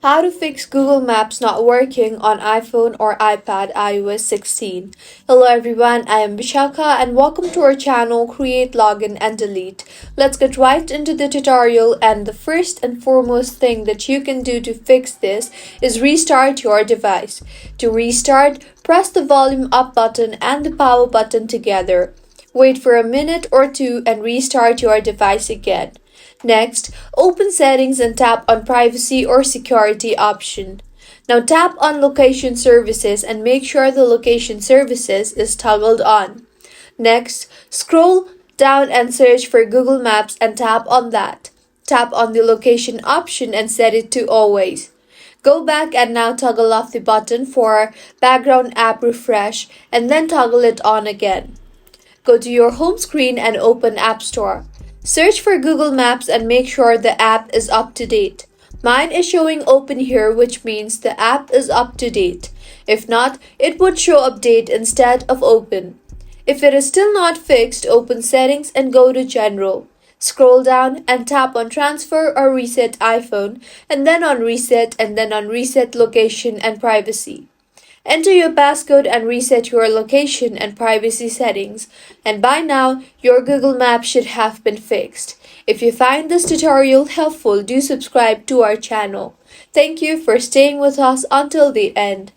How to fix Google Maps not working on iPhone or iPad iOS 16. Hello everyone, I am Vishaka and welcome to our channel Create, Login and Delete. Let's get right into the tutorial, and the first and foremost thing that you can do to fix this is restart your device. To restart, press the volume up button and the power button together. Wait for a minute or two and restart your device again. Next, open Settings and tap on Privacy or Security option. Now tap on Location Services and make sure the Location Services is toggled on. Next, scroll down and search for Google Maps and tap on that. Tap on the Location option and set it to Always. Go back and now toggle off the button for Background App Refresh and then toggle it on again. Go to your home screen and open App Store. Search for Google Maps and make sure the app is up to date. Mine is showing open here, which means the app is up to date. If not, it would show update instead of open. If it is still not fixed, open Settings and go to General. Scroll down and tap on Transfer or Reset iPhone, and then on Reset, and then on Reset Location and Privacy. Enter your passcode and reset your location and privacy settings, and by now, your Google Maps should have been fixed. If you find this tutorial helpful, do subscribe to our channel. Thank you for staying with us until the end.